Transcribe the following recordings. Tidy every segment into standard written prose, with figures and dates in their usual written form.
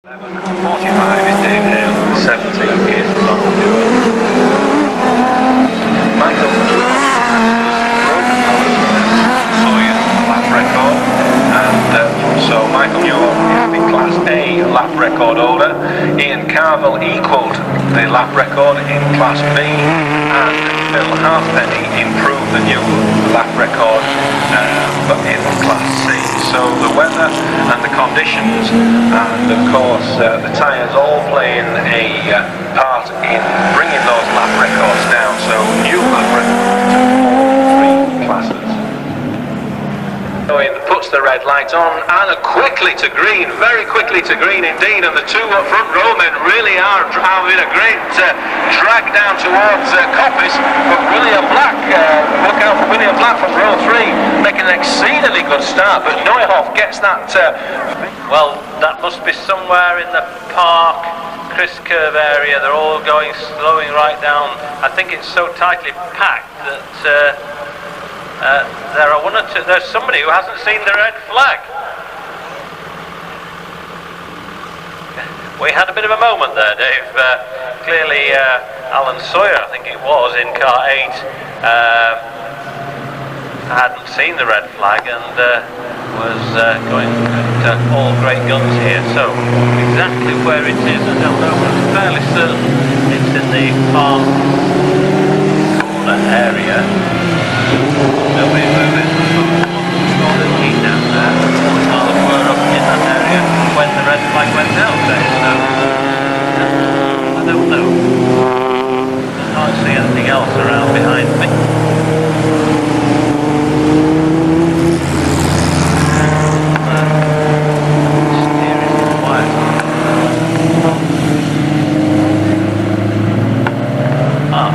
45 is Dave Hale, 70 is Tom Stewart. Michael lap record, and so Michael Neuhoff is the Class A lap record holder. Ian Carvell equalled the lap record in Class B, and Phil Halfpenny improved the new lap record but in Class C. So the weather and the conditions and of course the tyres all playing a part in bringing those lap records down. So new lap records to all three classes. Puts the red light on and quickly to green, very quickly to green indeed, and the two front rowmen really are having a great drag down towards Coppice, but William Black, look out for William Black from row 3, making an exceedingly good start, but Neuhoff gets that well, that must be somewhere in the park Chris curve area. They're all slowing right down. I think it's so tightly packed that there are one or two. There's somebody who hasn't seen the red flag. We had a bit of a moment there, Dave. Clearly, Alan Sawyer, I think it was, in car 8, hadn't seen the red flag and was going at all great guns here. So exactly where it is, I don't know, but I'm fairly certain it's in the far corner area. Nobody moving. All the heat down there. All the cars were up in that area when the red flag went out there. So I don't know. I can't see anything else around behind me. Steering quiet.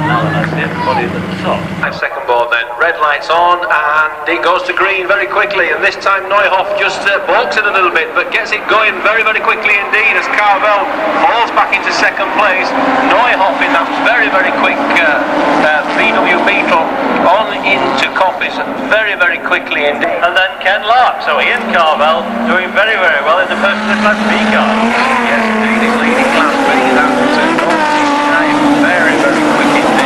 Now that I see everybody at the top. Second board then, red lights on, and it goes to green very quickly, and this time Neuhoff just balks it a little bit, but gets it going very, very quickly indeed as Carvell falls back into second place. Neuhoff in that very, very quick VW Beetle on into Coppice very, very quickly indeed. And then Ken Lark, so Ian Carvell doing very, very well in the first of the Class B car. Yes, indeed, he's leading Class B. That's very, very quick indeed.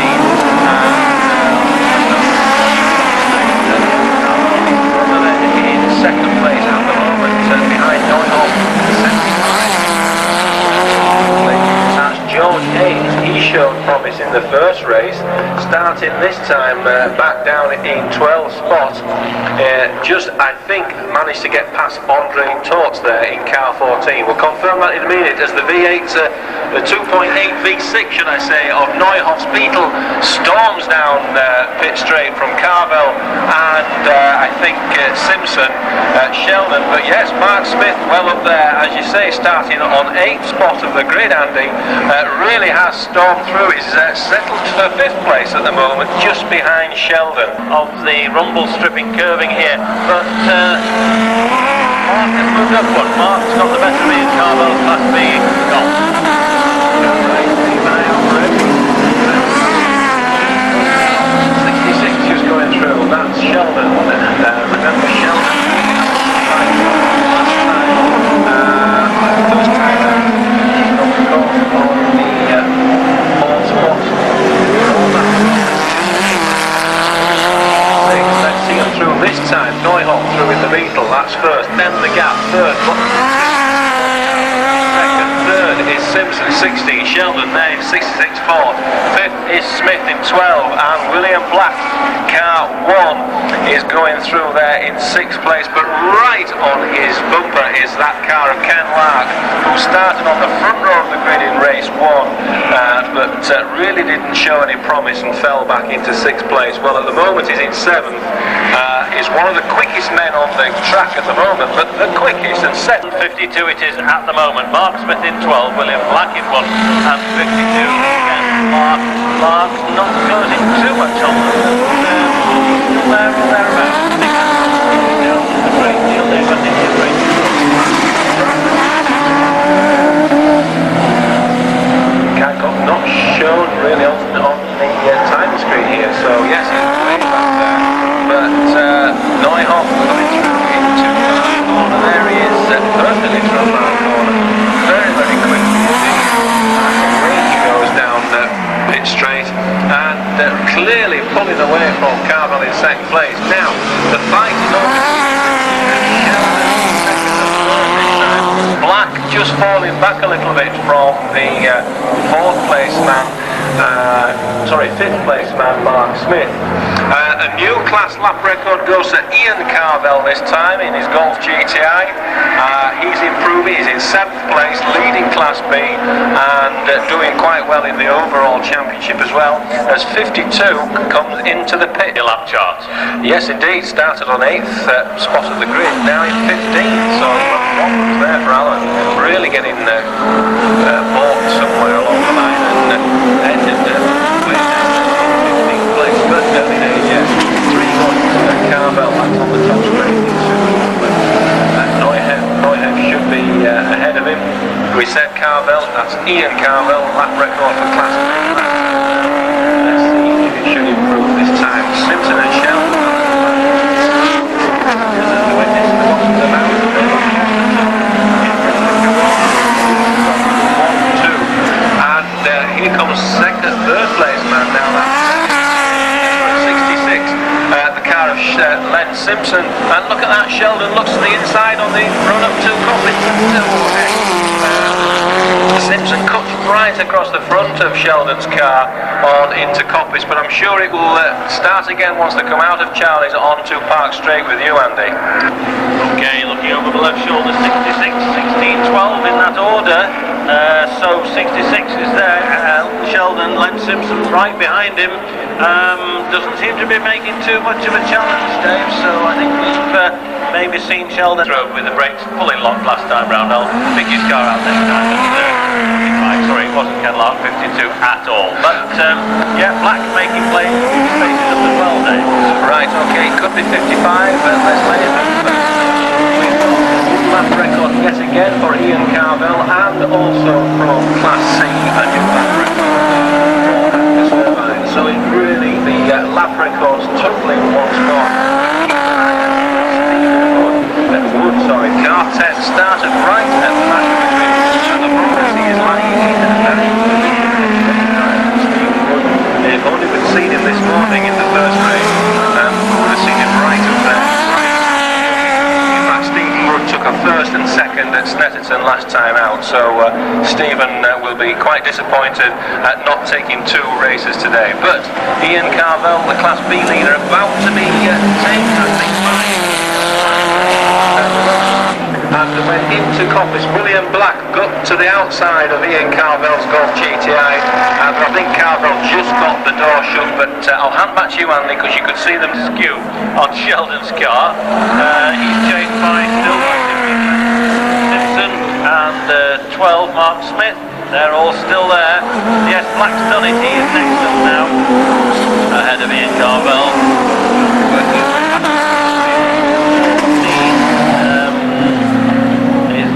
Second place at the moment, behind Neuhoff. That's George Hayes. He showed promise in the first race, starting this time back down in 12th spot. Just, I think, managed to get past Andre Torts there in car 14. We'll confirm that in a minute as the V8, the 2.8 V6, should I say, of Neuhoff's Beetle storms down pit straight from Carvell and I think Simpson, Sheldon, but yes, Mark Smith well up there, as you say, starting on 8th spot of the grid, Andy, really has stormed through. He's settled for 5th place at the moment, just behind Sheldon. Of the rumble stripping curving here, but Mark has moved up one. Mark's got the better of Ian Carvell's Class B golf. 66 just going through, that's Sheldon. Remember Sheldon? First time on the course on the 4th spot. Let's see him through this time. Neuhoff through in the Beetle, that's first. Then the gap, third. Second, third is Simpson, 16. Sheldon there in 66, fourth. Fifth is Smith in 12, and William Black, car 1, is going through there in 6th place, but right on his bumper is that car of Ken Lark, who started on the front row of the grid in race 1, but really didn't show any promise and fell back into 6th place. Well, at the moment he's in 7th. Is one of the quickest men on the track at the moment, but the quickest, and 7:52 it is at the moment. Mark Smith in 12, William Black in 1, and 52 again. Mark's not causing too much on them. Still there or thereabouts. Still a great deal there, but it's a great deal. Not shown really on the time screen here, so yes, he's way back there, but Neuhoff coming through into the corner. There he is, perfectly through the corner, very, very clearly pulling away from Carvell in second place. Now, the fight is on. Black just falling back a little bit from the fifth place man, Mark Smith. A new class lap record goes to Ian Carvell this time in his Golf GTI. He's improving, he's in 7th place, leading Class B and doing quite well in the overall championship as well, as 52 comes into the pit. Lap chart. Yes indeed, started on 8th spot of the grid, now in 15th, so problems there for Alan, really getting bought somewhere along the line and ended way down in 15th place, but early days, yes. 3 points, Carvell that's on the top straight. Neuhoff should be ahead of him. We said Carvell, that's Ian Carvell, lap record for Class B. Let's see if it should improve this time. Simpson and Sheldon. Here comes third place man now. That's 66. The car of Len Simpson. And look at that, Sheldon looks to the inside on the run up to Coppin. Simpson cuts right across the front of Sheldon's car on into Coppice, but I'm sure it will start again once they come out of Charlie's onto Park Straight with you, Andy. Okay, looking over the left shoulder, 66, 16, 12 in that order. So 66 is there. Sheldon, Len Simpson right behind him. Doesn't seem to be making too much of a challenge, Dave, so I think we've maybe seen Sheldon throw with the brakes fully locked last time round. I'll pick his car out next time. Sorry, it wasn't Cadwell 52 at all. But yeah, Black making plays up as well, Dave. Right, okay, it could be 55, let's let it be. Lap record yet again for Ian Carvell, and also from Class C a new lap record. So it really, the lap records totaling once more. Car 10 started right at the back of the grid, so the progress is lying in a very they've only been seen him this morning in the first race, and would have seen him right up there. Took a first and second at Snetterton last time out, so Stephen will be quite disappointed at not taking 2 races today. But Ian Carvell, the Class B leader, about to be taken, I think, and went into Coppice. William Black got to the outside of Ian Carvell's Golf GTI, and I think Carvell just got the door shut, but I'll hand back to you, Andy, because you could see them skew on Sheldon's car. He's chased by still Simpson and 12 Mark Smith. They're all still there. Yes, Black's done it. He is next up now, ahead of Ian Carvell.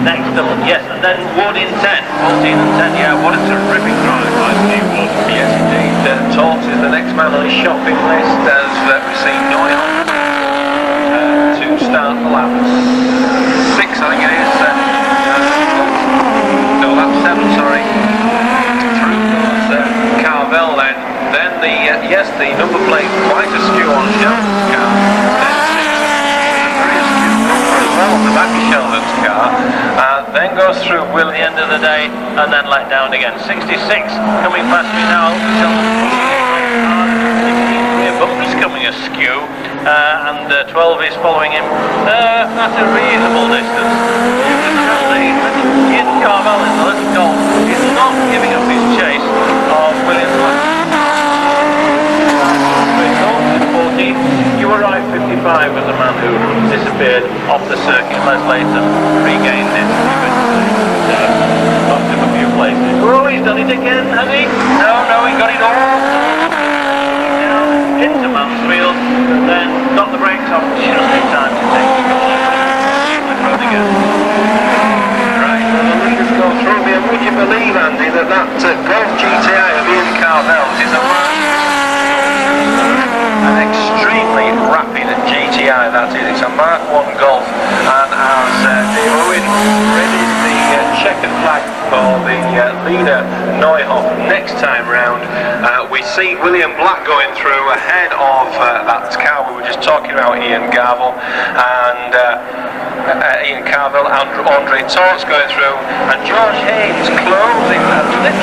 Next up, yes, and then Wood in 10, 14 and 10, yeah, what a terrific drive by Steve Wood. Yes, indeed. Torps is the next man on his shopping list, as we've seen Neuhoff to start the lap 6, I think it is. No, lap 7, sorry. Through goes Carvell then the, yes, the number plate quite askew on Sheldon's car. On the back of Sheldon's car, then goes through Will at the end of the day, and then let down again. 66 coming past me now. Bumper's coming askew, and 12 is following him at a reasonable distance. Ian Carvell in the little Golf is not giving up his chase of William Black. 14. You were right, 55 was the man who disappeared off the circuit. Les later regained it. Knocked him a few places. Oh, he's done it again, has he? No, he got it all. Down into Mansfield, and then got the brakes off just in time to take the road again. Right, well, the leaders go through me, and would you believe, Andy, that Golf GTI of Ian Carvell's is an extremely rapid GTI, that is. It's a Mark 1 Golf, and as Dave Owen readies the checkered flag for the leader Neuhoff next time round. We see William Black going through ahead of that car we were just talking about, Ian Carvell, and Andre Torts going through, and George Haynes closing a little bit,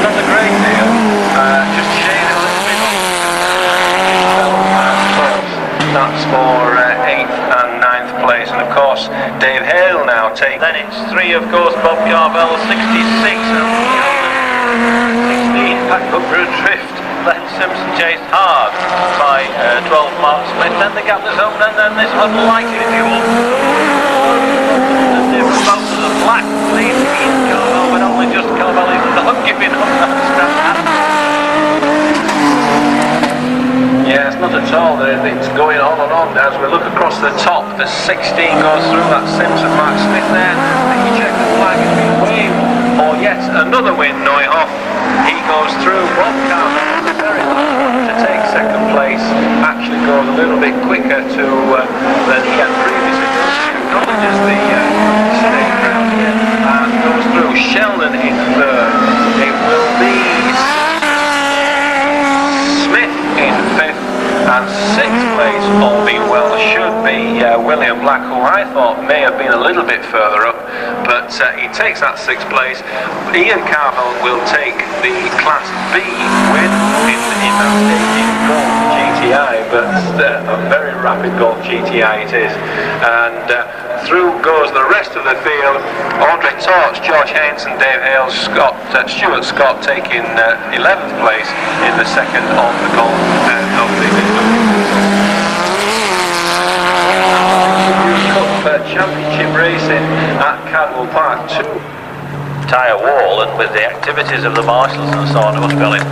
not a great deal, just shading a little bit. That's for 8th and 9th place, and of course Dave Hale now takes. Then it's 3, of course, Bob Carvell, 66, and 16 back up for a drift. Then Simpson chased hard by 12 Mark Smith. Then the gap was open, and then this unlikely duel. And both of the Black leads Ian Carvell, but only just Carvell is not giving up that scrap. Yes, not at all. It's going on and on as we look across the top. The 16 goes through that Simpson Mark Smith there. And you check the flag has been waved for yet another win. Neuhoff, he goes through. Bob Carvell, very lucky to take second place. Actually goes a little bit quicker than he had previously done. Acknowledges the stage round here and goes through. Sheldon in third. It will be Smith in fifth, and 6th place, all being well, should be William Black, who I thought may have been a little bit further up, but he takes that 6th place. Ian Carvell will take the Class B win in that stage Golf GTI, but a very rapid Golf GTI it is, and through goes the rest of the field. Andre Torts, George Haynes and Dave Hale, Stuart Scott taking 11th place in the second of the Golf of the Cup Championship racing at Cadwell Park 2. Tyre wall, and with the activities of the marshals and so on, I must be honest,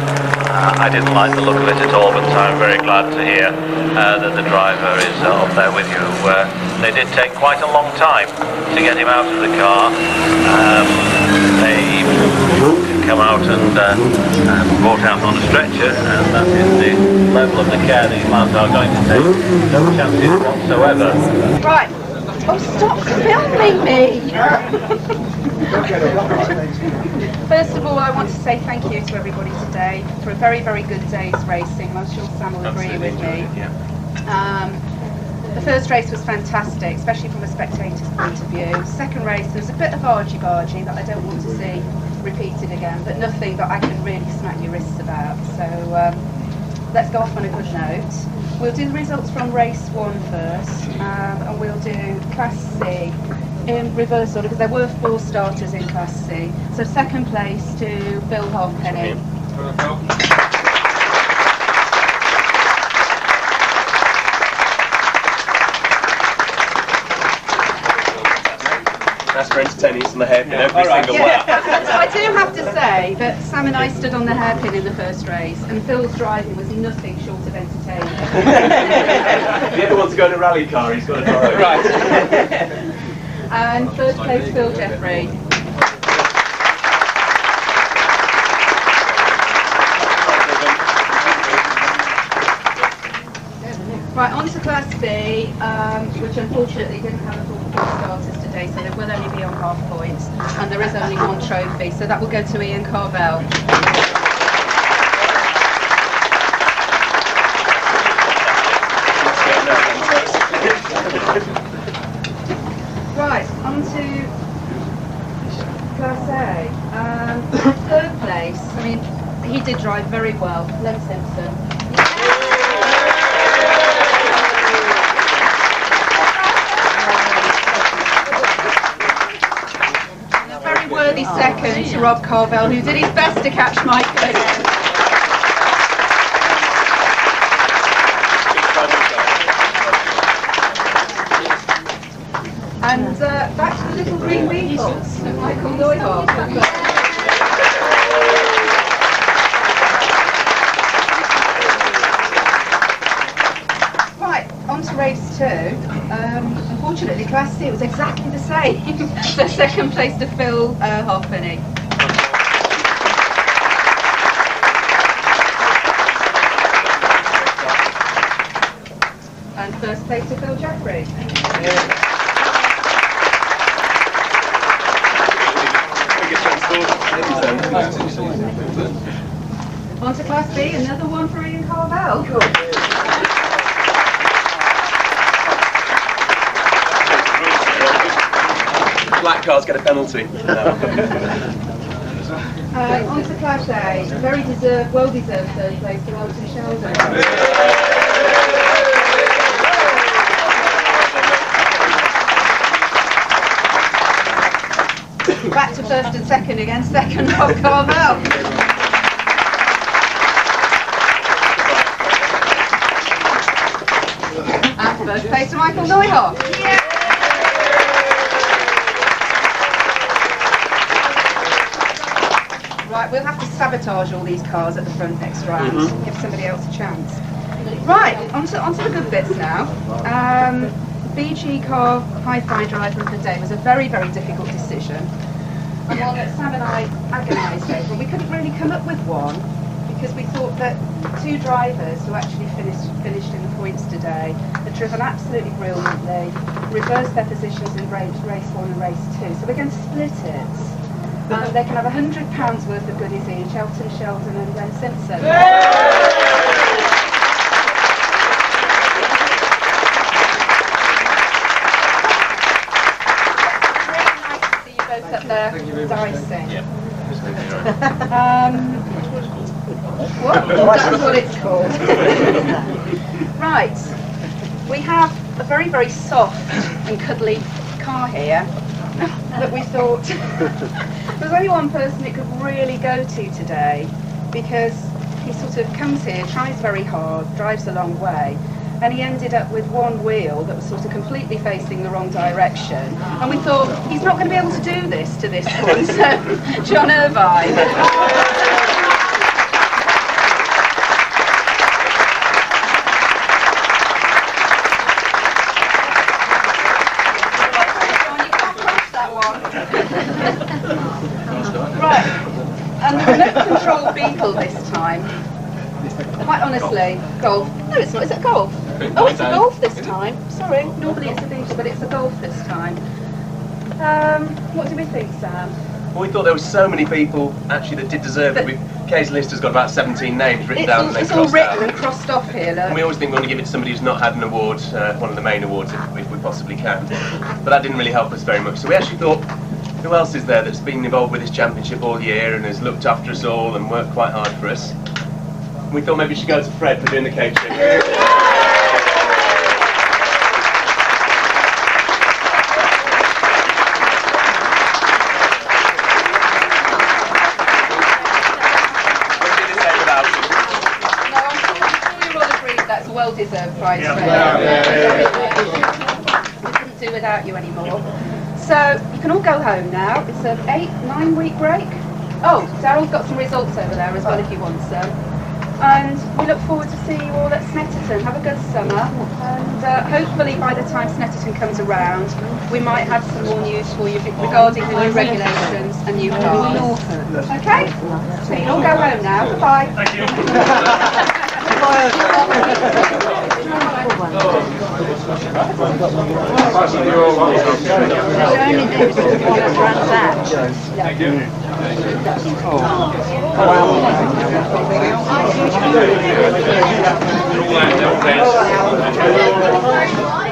I didn't like the look of it at all, but I'm very glad to hear that the driver is up there with you. They did take quite a long time to get him out of the car. They come out and brought out on a stretcher, and that is the level of the care these lads are going to take. No chances whatsoever. Right. Oh, stop filming me! First of all, I want to say thank you to everybody today for a very, very good day's racing. I'm sure Sam will agree with me. The first race was fantastic, especially from a spectator's point of view. Second race, there was a bit of argy-bargy that I don't want to see repeated again, but nothing that I can really smack your wrists about. So let's go off on a good note. We'll do the results from race 1 first, and we'll do Class C in reverse order, because there were 4 starters in Class C. So second place to Bill Halfpenny. That's for entertaining, it's on the hairpin every single lap. So I do have to say that Sam and I stood on the hairpin in the first race, and Phil's driving was nothing short of entertaining. If you ever want to go in a rally car, he's got to drive. Right. And first place, Phil Jeffrey. Right, on to Class B, which unfortunately didn't have a full 4 starters today, so they will only be on half points, and there is only 1 trophy, so that will go to Ian Carvell. Right, on to Class A. Third place, I mean, he did drive very well, Len Simpson. Worthy second to Rob Carvell, who did his best to catch Mike again. And back to the little green Beetles of Michael Neuhoff. Right, on to race 2. Unfortunately, Class C, it was exactly the same. So second place to Phil Halfpenny. And first place to Phil Jeffrey. On to Class B, another one for Ian Carvell. Black cars get a penalty. On to Class A, very deserved, well-deserved third place to Elton Sheldon. Back to first and second again, second Rob Carvell. And first place to Michael Neuhoff. Yeah. Right, we'll have to sabotage all these cars at the front next round. Give somebody else a chance. Right, onto the good bits now. BG car hi-fi driver of the day was a very, very difficult decision. And one that Sam and I agonised over. We couldn't really come up with one because we thought that two drivers who actually finished in the points today had driven absolutely brilliantly, reversed their positions in race 1 and race 2. So we're going to split it. And they can have £100 worth of goodies each, Elton, Sheldon and then Simpson. Up there dicing. What? That's what it's called. Right. We have a very, very soft and cuddly car here that we thought there's only one person it could really go to today, because he sort of comes here, tries very hard, drives a long way, and he ended up with one wheel that was sort of completely facing the wrong direction. And we thought, he's not going to be able to do this to this one, so John Irvine. Right, and the remote control Beetle this time. Quite honestly, golf. No, it's not. Is it golf? Oh, it's a golf this time. Sorry, normally it's a Beetle, but it's a golf this time. What do we think, Sam? Well, we thought there were so many people actually that did deserve it. Kay's list has got about 17 names written down and then crossed out. It's all written out. and crossed off here, look. And we always think we want to give it to somebody who's not had an award, one of the main awards, if we possibly can. But that didn't really help us very much. So we actually thought, who else is there that's been involved with this championship all year and has looked after us all and worked quite hard for us? And we thought maybe we should go to Fred for doing the catering. Well-deserved prize. We couldn't do without you anymore. So you can all go home now. It's an 8-9 week break. Oh, Daryl's got some results over there as well if you want some. And we look forward to seeing you all at Snetterton. Have a good summer. And hopefully by the time Snetterton comes around, we might have some more news for you regarding the new regulations and new cars. Okay? So you can all go home now. Bye. Thank you. Thank you.